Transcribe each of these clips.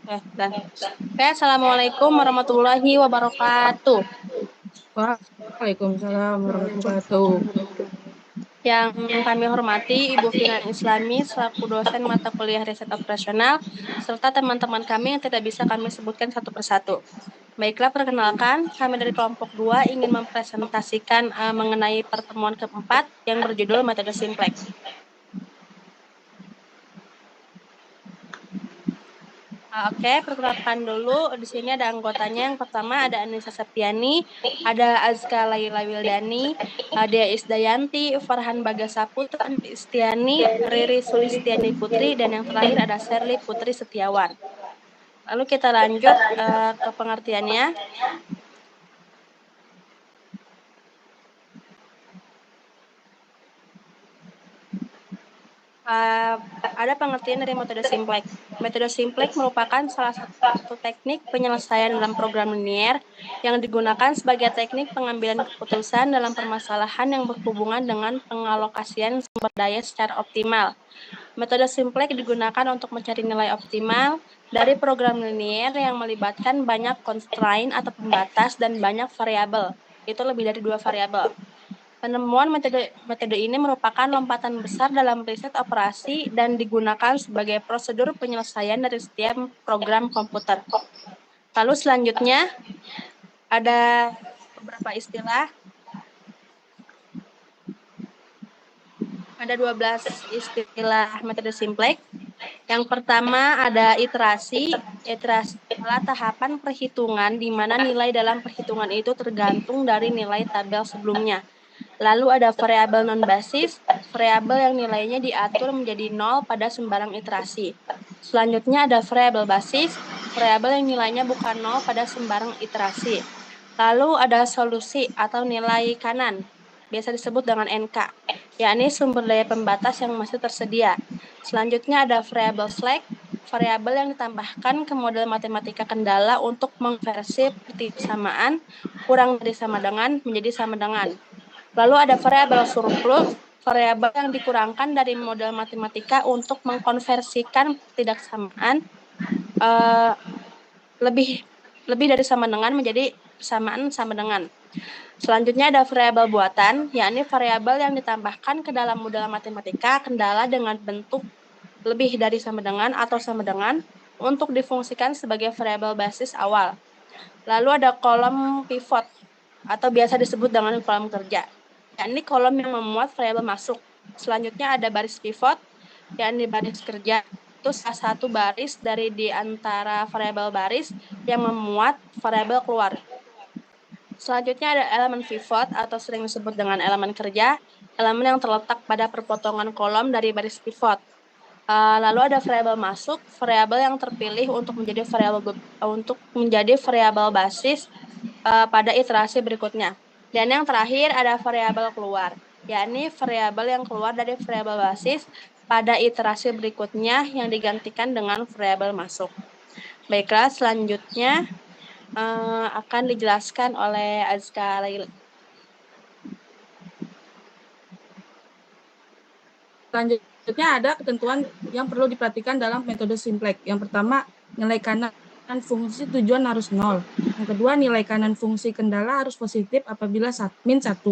Dan Assalamualaikum warahmatullahi wabarakatuh. Waalaikumsalam warahmatullahi wabarakatuh. Yang kami hormati Ibu Fina Islami selaku dosen mata kuliah riset operasional serta teman-teman kami yang tidak bisa kami sebutkan satu persatu. Baiklah, perkenalkan, kami dari kelompok 2 ingin mempresentasikan mengenai pertemuan keempat yang berjudul metode simplex. Oke, perkenalkan dulu. Di sini ada anggotanya. Yang pertama ada Anissa Septiani, ada Azka Laila Wildani, ada Isdayanti, Farhan Bagasaputra, Andi Istiani, Riri Sulistiani Putri, dan yang terakhir ada Sherly Putri Setiawan. Lalu kita lanjut ke pengertiannya. Ada pengertian dari metode simplex. Metode simplex merupakan salah satu teknik penyelesaian dalam program linier yang digunakan sebagai teknik pengambilan keputusan dalam permasalahan yang berhubungan dengan pengalokasian sumber daya secara optimal. Metode simplex digunakan untuk mencari nilai optimal dari program linier yang melibatkan banyak constraint atau pembatas dan banyak variabel. Itu lebih dari 2 variabel. Penemuan metode ini merupakan lompatan besar dalam riset operasi dan digunakan sebagai prosedur penyelesaian dari setiap program komputer. Lalu selanjutnya ada beberapa istilah. Ada 12 istilah metode simplex. Yang pertama ada iterasi. Iterasi adalah tahapan perhitungan di mana nilai dalam perhitungan itu tergantung dari nilai tabel sebelumnya. Lalu ada variabel non-basis, variabel yang nilainya diatur menjadi 0 pada sembarang iterasi. Selanjutnya ada variabel basis, variabel yang nilainya bukan 0 pada sembarang iterasi. Lalu ada solusi atau nilai kanan, biasa disebut dengan NK, yakni sumber daya pembatas yang masih tersedia. Selanjutnya ada variabel slack, variabel yang ditambahkan ke model matematika kendala untuk mengonversi persamaan kurang dari sama dengan menjadi sama dengan. Lalu ada variabel surplus, variabel yang dikurangkan dari model matematika untuk mengkonversikan ketidaksamaan lebih dari sama dengan menjadi persamaan sama dengan. Selanjutnya ada variabel buatan, yakni variabel yang ditambahkan ke dalam model matematika kendala dengan bentuk lebih dari sama dengan atau sama dengan untuk difungsikan sebagai variabel basis awal. Lalu ada kolom pivot atau biasa disebut dengan kolom kerja, yakni kolom yang memuat variabel masuk. Selanjutnya ada baris pivot, yakni baris kerja. Itu salah satu baris dari di antara variabel baris yang memuat variabel keluar. Selanjutnya ada elemen pivot atau sering disebut dengan elemen kerja, elemen yang terletak pada perpotongan kolom dari baris pivot. Lalu ada variabel masuk, variabel yang terpilih untuk menjadi variabel basis pada iterasi berikutnya. Dan yang terakhir ada variabel keluar, yakni variabel yang keluar dari variabel basis pada iterasi berikutnya yang digantikan dengan variabel masuk. Baiklah, selanjutnya akan dijelaskan oleh Azka Laila. Selanjutnya ada ketentuan yang perlu diperhatikan dalam metode simplex. Yang pertama, nilai kanan fungsi tujuan harus 0. Yang kedua, nilai kanan fungsi kendala harus positif apabila min 1.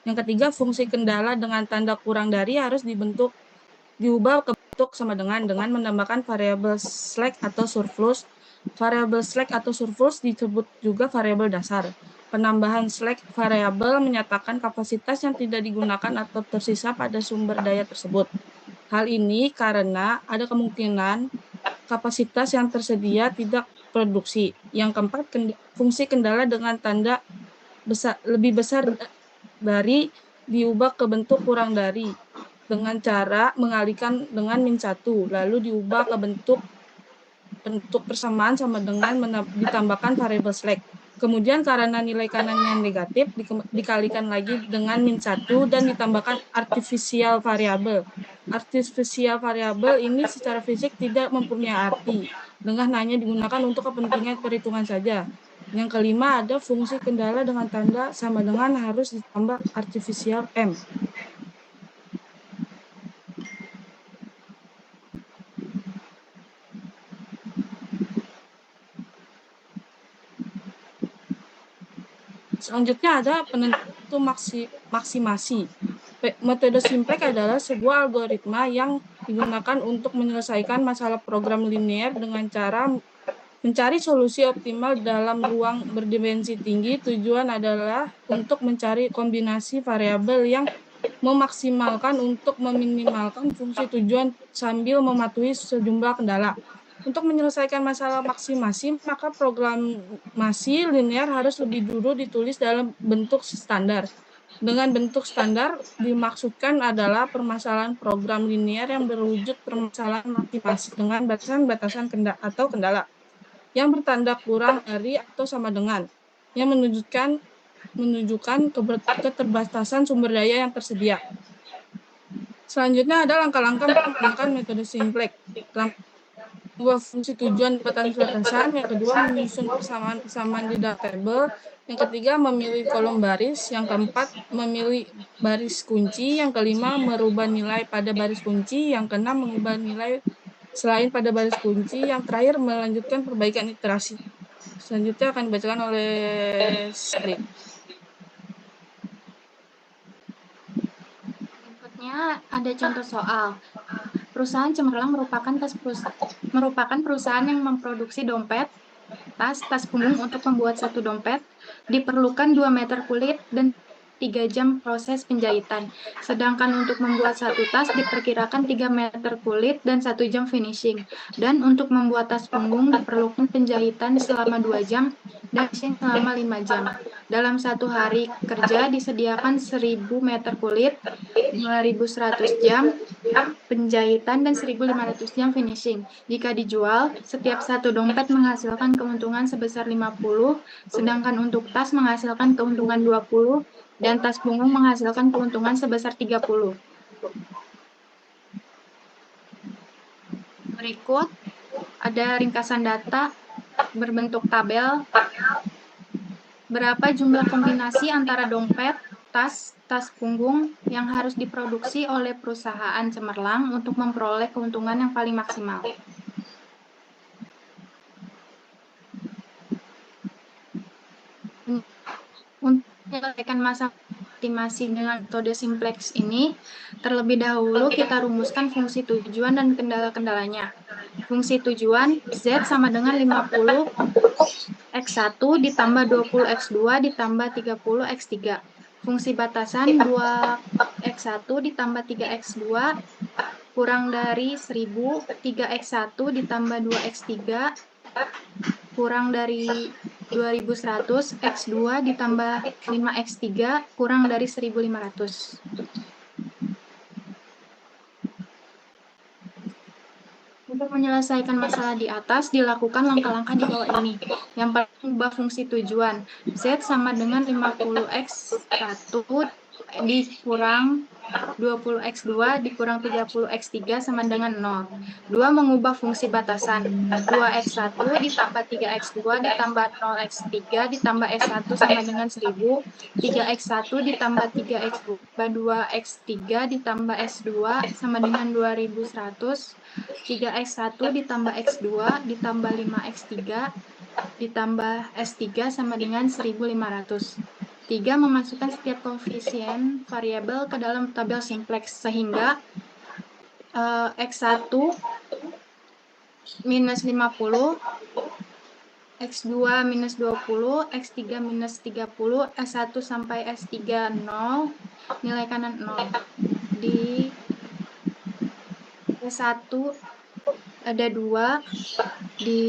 Yang ketiga, fungsi kendala dengan tanda kurang dari harus diubah ke bentuk sama dengan menambahkan variabel slack atau surplus. Variabel slack atau surplus disebut juga variabel dasar. Penambahan slack variabel menyatakan kapasitas yang tidak digunakan atau tersisa pada sumber daya tersebut. Hal ini karena ada kemungkinan kapasitas yang tersedia tidak produksi. Yang keempat, fungsi kendala dengan tanda lebih besar dari diubah ke bentuk kurang dari dengan cara mengalihkan dengan min 1, lalu diubah ke bentuk persamaan sama dengan ditambahkan variabel slack. Kemudian karena nilai kanannya negatif, dikalikan lagi dengan min 1 dan ditambahkan artificial variable. Artificial variable ini secara fisik tidak mempunyai arti, dengan hanya digunakan untuk kepentingan perhitungan saja. Yang kelima ada fungsi kendala dengan tanda sama dengan harus ditambah artificial M. Selanjutnya ada penentu maksimasi. Metode simplex adalah sebuah algoritma yang digunakan untuk menyelesaikan masalah program linear dengan cara mencari solusi optimal dalam ruang berdimensi tinggi. Tujuan adalah untuk mencari kombinasi variabel yang memaksimalkan untuk meminimalkan fungsi tujuan sambil mematuhi sejumlah kendala. Untuk menyelesaikan masalah maksimasi, maka programasi linear harus lebih dulu ditulis dalam bentuk standar. Dengan bentuk standar dimaksudkan adalah permasalahan program linear yang berwujud permasalahan maksimasi dengan batasan-batasan kendala yang bertanda kurang dari atau sama dengan, yang menunjukkan keterbatasan sumber daya yang tersedia. Selanjutnya ada langkah-langkah menggunakan metode simplex. Dua fungsi tujuan batasan-batasan, yang kedua menyusun persamaan-persamaan di data table, yang ketiga memilih kolom baris, yang keempat memilih baris kunci, yang kelima merubah nilai pada baris kunci, yang keenam mengubah nilai selain pada baris kunci, yang terakhir melanjutkan perbaikan iterasi. Selanjutnya akan dibacakan oleh Sri. Berikutnya ada contoh soal. Perusahaan cemerlang merupakan perusahaan yang memproduksi dompet, tas punggung. Untuk membuat satu dompet diperlukan 2 meter kulit dan 3 jam proses penjahitan. Sedangkan untuk membuat satu tas diperkirakan 3 meter kulit dan 1 jam finishing. Dan untuk membuat tas punggung diperlukan penjahitan selama 2 jam dan finishing selama 5 jam. Dalam satu hari kerja disediakan 1000 meter kulit, 2100 jam penjahitan, dan 1500 jam finishing. Jika dijual, setiap satu dompet menghasilkan keuntungan sebesar 50, sedangkan untuk tas menghasilkan keuntungan 20, dan tas punggung menghasilkan keuntungan sebesar 30. Berikut ada ringkasan data berbentuk tabel. Berapa jumlah kombinasi antara dompet, tas punggung yang harus diproduksi oleh perusahaan cemerlang untuk memperoleh keuntungan yang paling maksimal. Untuk menyelesaikan masalah optimasi dengan metode simplex ini, terlebih dahulu kita rumuskan fungsi tujuan dan kendala-kendalanya. Fungsi tujuan Z sama dengan 50 X1 ditambah 20 X2 ditambah 30 X3. Fungsi batasan 2X1 ditambah 3X2 kurang dari 1000, 3X1 ditambah 2X3 kurang dari 2100, X2 ditambah 5X3 kurang dari 1500. Untuk menyelesaikan masalah di atas, dilakukan langkah-langkah di bawah ini. Yang pertama, ubah fungsi tujuan. Z sama dengan 50X1 dikurang 20X2 dikurang 30X3 sama dengan 0. 2. Mengubah fungsi batasan. 2X1 ditambah 3X2 ditambah 0X3 ditambah S1 sama dengan 1000. 3X1 ditambah 3X2 2X3 ditambah S2 sama dengan 2100. 3X1 ditambah X2 ditambah 5X3 ditambah S3 sama dengan 1500. 3. Memasukkan setiap koefisien variabel ke dalam tabel simplex sehingga X1 minus 50, X2 minus 20, X3 minus 30, S1 sampai S3 0, nilai kanan 0. Di S1 ada 2, di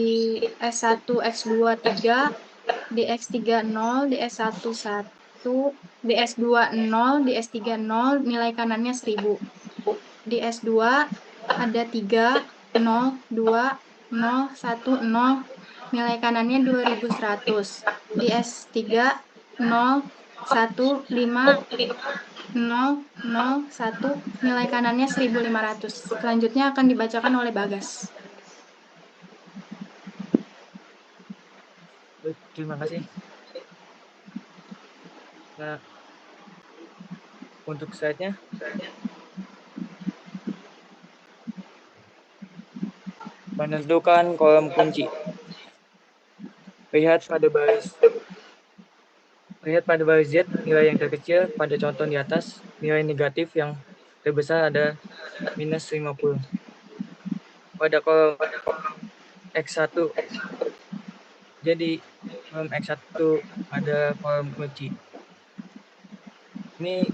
S1 X2 3, di X3 0, di S1 1, di S2 0, di S3 0, nilai kanannya 1000. Di S2 ada 3, 0, 2, 0, 1, 0, nilai kanannya 2100. Di S3 0, 1, 5, 0, 0, 1, nilai kanannya 1500. Selanjutnya akan dibacakan oleh Bagas. Terima kasih. Nah, untuk slide-nya menentukan kolom kunci. Lihat pada Lihat pada baris Z, nilai yang terkecil pada contoh di atas, nilai negatif yang terbesar ada minus 50. Pada kolom X1, jadi kolom X1 ada kolom kunci. Ini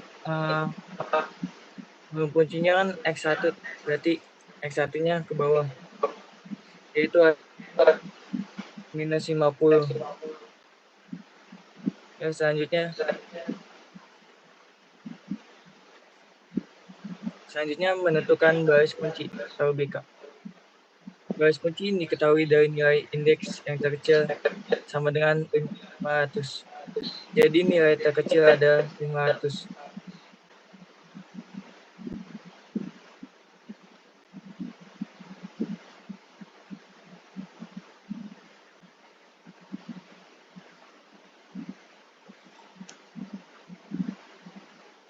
kolom kuncinya kan X1, berarti X1-nya ke bawah, yaitu minus 50. Ya, selanjutnya menentukan baris kunci atau BK. Baris kunci diketahui dari nilai indeks yang terkecil sama dengan 500. Jadi nilai terkecil ada 500.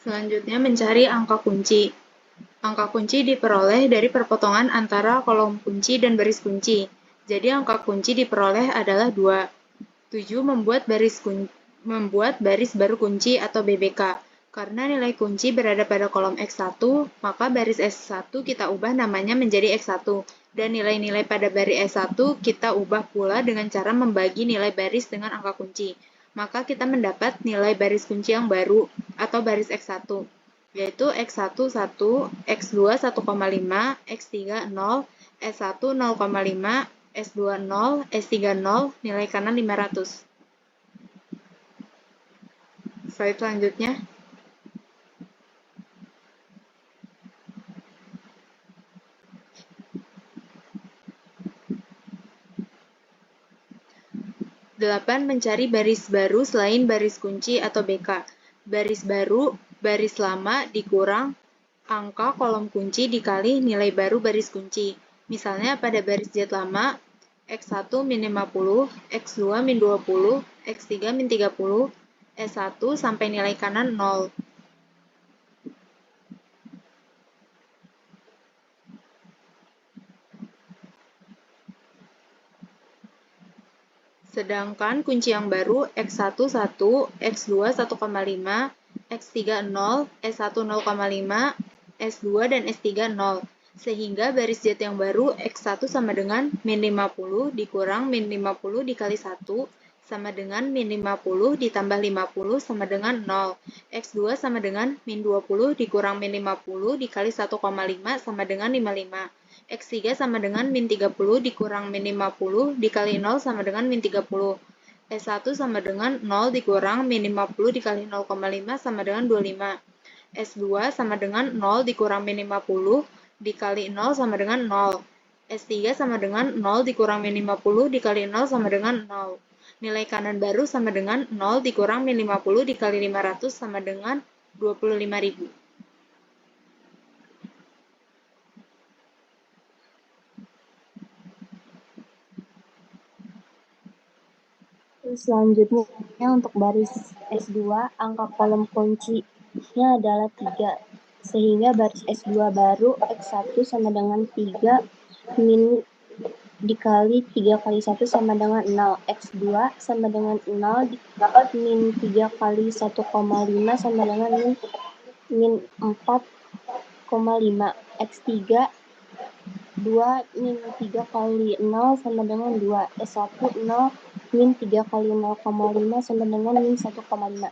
Selanjutnya mencari angka kunci. Angka kunci diperoleh dari perpotongan antara kolom kunci dan baris kunci. Jadi angka kunci diperoleh adalah 2. 7 membuat baris baru kunci atau BBK. Karena nilai kunci berada pada kolom X1, maka baris S1 kita ubah namanya menjadi X1. Dan nilai-nilai pada baris S1 kita ubah pula dengan cara membagi nilai baris dengan angka kunci. Maka kita mendapat nilai baris kunci yang baru atau baris X1, yaitu X1 1, X2 1,5, X3 0, S1 0,5, S2 0, S3 0, nilai kanan 500. Slide selanjutnya. Delapan, mencari baris baru selain baris kunci atau BK. Baris baru, baris lama dikurang angka kolom kunci dikali nilai baru baris kunci. Misalnya pada baris Z lama, X1 min 50, X2 min 20, X3 min 30, S1 sampai nilai kanan 0. Sedangkan kunci yang baru X1 1, X2 1,5, X3 0, S1 0,5, S2 dan S3 0. Sehingga baris Z yang baru X1 sama dengan min 50 dikurang min 50 dikali 1 sama dengan min 50 ditambah 50 sama dengan 0. X2 sama dengan min 20 dikurang min 50 dikali 1,5 sama dengan 55. X3 sama dengan min 30 dikurang min 50 dikali 0 sama dengan min 30. S1 sama dengan 0 dikurang min 50 dikali 0,5 sama dengan 25. S2 sama dengan 0 dikurang min 50 dikali 0 sama dengan 0. S3 sama dengan 0 dikurang min 50 dikali 0 sama dengan 0. Nilai kanan baru sama dengan 0 dikurang min 50 dikali 500 sama dengan 25.000. Selanjutnya untuk baris S2, angka kolom kuncinya adalah 3. Sehingga baris S2 baru X1 sama dengan 3 min dikali 3 kali 1 sama dengan 0. X2 sama dengan 0 dikali min 3 kali 1,5 sama dengan min 4,5. X3 2 min 3 kali 0 sama dengan 2. S1 0 min 3 kali 0,5 sama dengan min 1,5.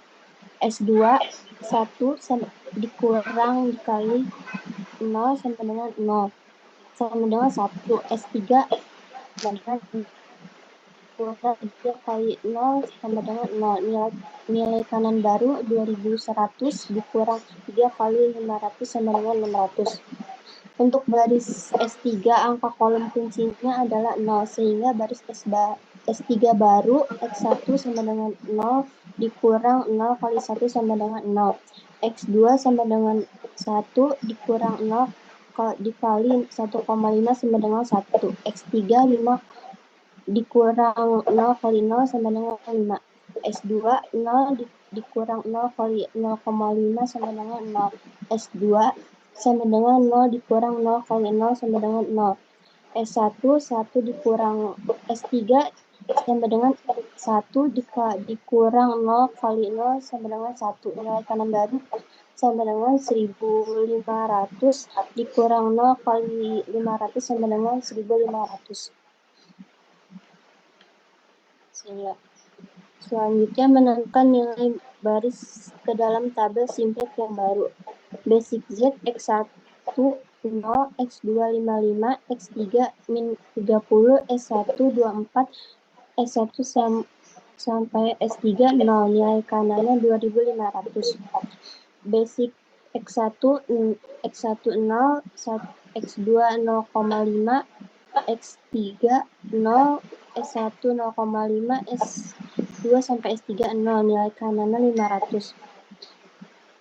S2 1 dikurang dikali 0 sama dengan 0 sama dengan 1. S3 dengan kurang 3 kali 0 sama dengan 0. Nilai kanan baru 2100 dikurang 3 kali 500 sama dengan 500. Untuk baris S3, angka kolom kuncinya adalah 0, sehingga baris S3 baru X1 sama dengan 0 dikurang 0 kali 1 sama dengan 0. X2 sama dengan 1 dikurang 0 dikali 1,5 sama dengan 1. X3 5 dikurang 0 kali 0 sama dengan 5. S2 0 dikurang 0 kali 0,5 sama dengan 0. S2 sama dengan 0 dikurang 0 kali 0 sama dengan 0. S1 1 dikurang S3 sama dengan X1 dikurang 0 kali 0 sama dengan 1. Nilai kanan baru sama dengan 1500 dikurang 0 kali 500 sama dengan 1500. Selanjutnya menentukan nilai baris ke dalam tabel simplex yang baru. Basic Z X1 0, X2 55, X3 min 30, S1 24, S1 sampai S3 0. Nilai kanannya 2500. Basic X1 0, X2 0,5, X3 0, S1 0,5, S2 sampai S3 0. Nilai kanannya 500.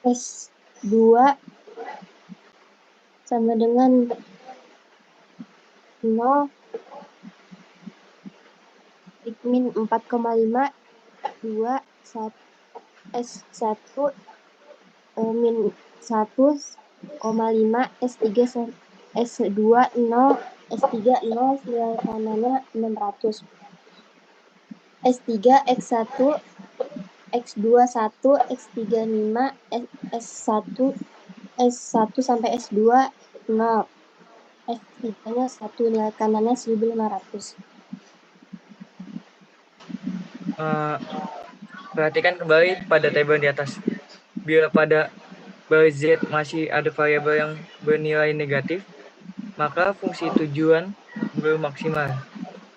S2 sama dengan 0, min 4,5, 2, S1 min 1,5, S3 S2 0, S3 0, nilai kanannya 600. S3 X1, X2 1, X3 5, S1 sampai S2 0, S3-nya 1, nilai kanannya 1500. Perhatikan kembali pada tabel di atas. Bila pada baris Z masih ada variabel yang bernilai negatif, maka fungsi tujuan belum maksimal.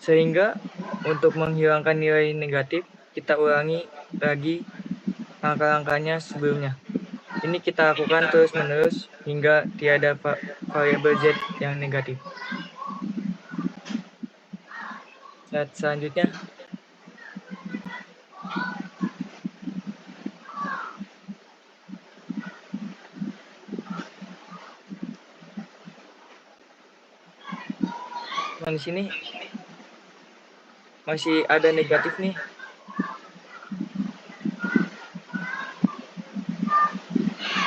Sehingga untuk menghilangkan nilai negatif, kita ulangi lagi angka-angkanya sebelumnya. Ini kita lakukan terus-menerus hingga tiada variabel Z yang negatif. Slide selanjutnya. Nah, di sini masih ada negatif nih.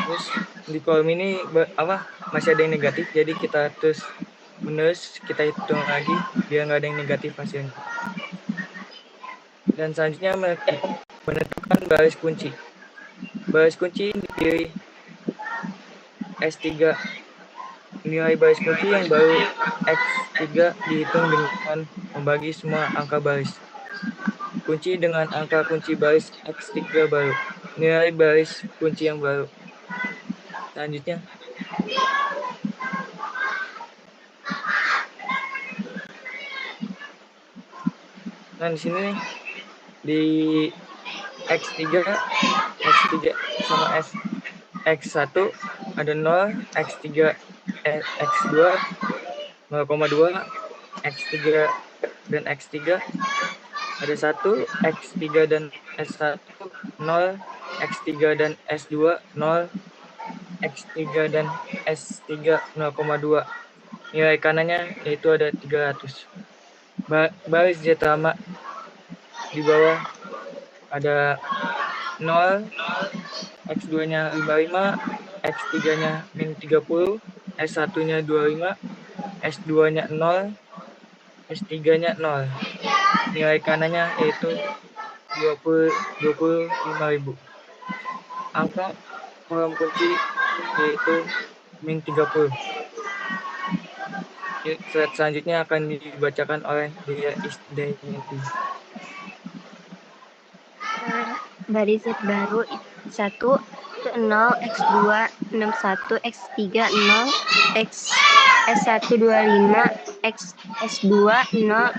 Terus di kolom ini masih ada yang negatif, jadi kita terus menerus kita hitung lagi biar nggak ada yang negatif hasilnya. Dan selanjutnya menentukan baris kunci. Baris kunci dipilih S3. Nilai baris kunci yang baru X3 dihitung dengan membagi semua angka baris kunci dengan angka kunci baris X3 baru. Nilai baris kunci yang baru. Selanjutnya. Nah, di sini nih, di X3 sama X1 ada 0, X3 X2 0,2, X3 dan X3 ada 1, X3 dan S1 0, X3 dan S2 0, X3 dan S3 0,2. Nilai kanannya yaitu ada 300. Baris Z lama di bawah ada 0, X2-nya 55, X3-nya min 30, S1-nya 25, S2-nya 0, S3-nya 0. Nilai kanannya yaitu 25.000. Angka kolom kunci yaitu min 30. Slide selanjutnya akan dibacakan oleh Dia Isdayanti. Baris Z baru 1 0, X2 61, X3 0, S1 25, S2 0,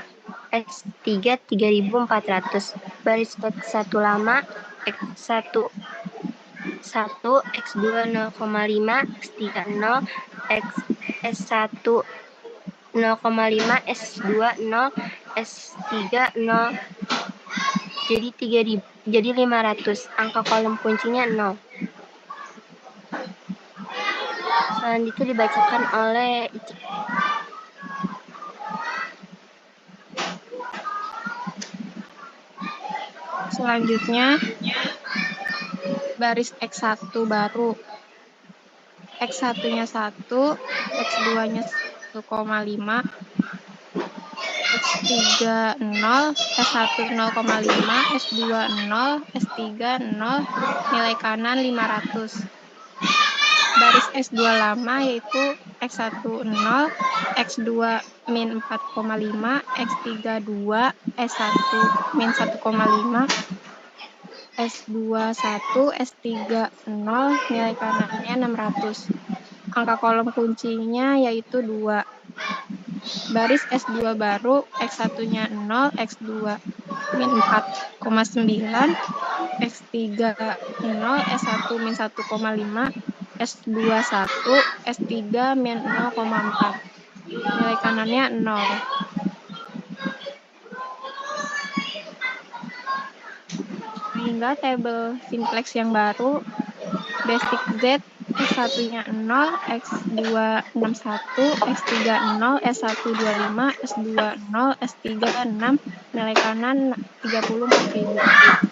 X3 3400. Baris X1 lama X1 1, X2 0,5, X3 0, S1 0,5, S2 0, S3 0. Jadi 500. Angka kolom kuncinya 0. Selanjutnya dibacakan oleh Ica. Selanjutnya baris X1 baru. X1-nya 1, X2-nya 1,5, S3 0, S1 0,5, S2 0, S3 0, nilai kanan 500. Baris S2 lama yaitu X1 0, X2 min 4,5, X3 2, S1 min 1,5, S2 1, S3 0, nilai kanannya 600. Angka kolom kuncinya yaitu 2. Baris S2 baru, X1-nya 0, X2 min 4,9, X3 0, S1 min 1,5, S2 1, S3 min 0,4. Nilai kanannya 0. Sehingga tabel simplex yang baru, basic Z, X1-nya 0, X2 61, X3 0, S1 25, S2 0, S3 6, nilai kanan 34.000.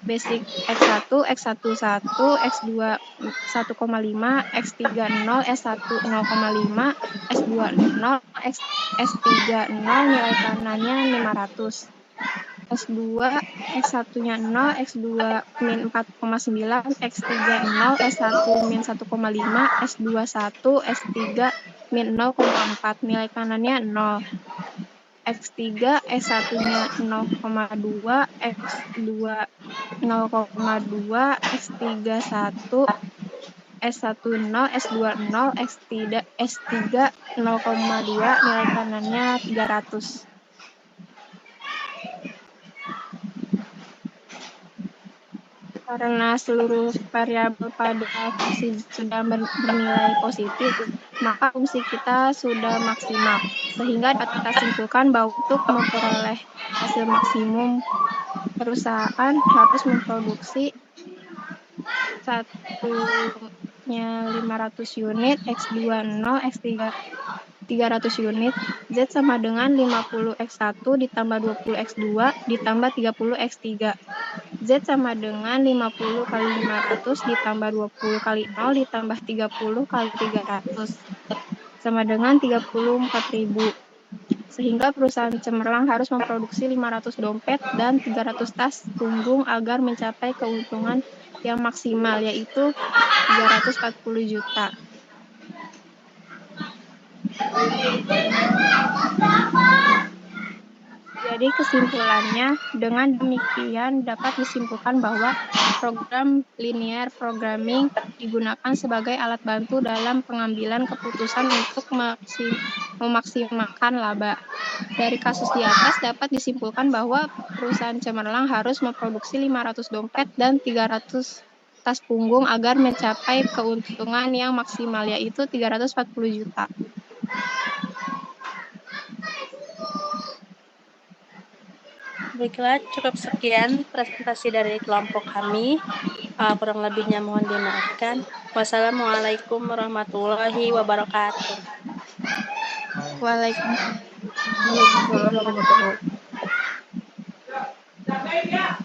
Basic X1, X1 1, X2 1,5, X3 0, S1 0,5, S2 0, S3 0, nilai kanannya 500. S2, X1-nya 0, X2 min 4,9, X3 0, S1 min 1,5, S2 1, S3 min 0,4, nilai kanannya 0. X3, S1-nya 0,2, X2 0,2, X3 1, S1 0, S2 0, S3 0,2, nilai kanannya 300. Karena seluruh variabel pada fungsi sudah bernilai positif, maka fungsi kita sudah maksimal. Sehingga dapat kita simpulkan bahwa untuk memperoleh hasil maksimum, perusahaan harus memproduksi satunya 500 unit, X2 0, X3 300 unit, Z sama dengan 50 X1 ditambah 20 X2 ditambah 30 X3. Z sama dengan 50 kali 500 ditambah 20 kali 0 ditambah 30 kali 300 sama dengan 34.000. Sehingga perusahaan cemerlang harus memproduksi 500 dompet dan 300 tas punggung agar mencapai keuntungan yang maksimal, yaitu 340 juta. Jadi kesimpulannya, dengan demikian dapat disimpulkan bahwa program linear programming digunakan sebagai alat bantu dalam pengambilan keputusan untuk memaksimalkan laba. Dari kasus di atas dapat disimpulkan bahwa perusahaan cemerlang harus memproduksi 500 dompet dan 300 tas punggung agar mencapai keuntungan yang maksimal, yaitu 340 juta. Baiklah, cukup sekian presentasi dari kelompok kami. Kurang lebihnya mohon dimaafkan. Wassalamualaikum warahmatullahi wabarakatuh. Waalaikumsalam. Waalaikumsalam warahmatullahi wabarakatuh.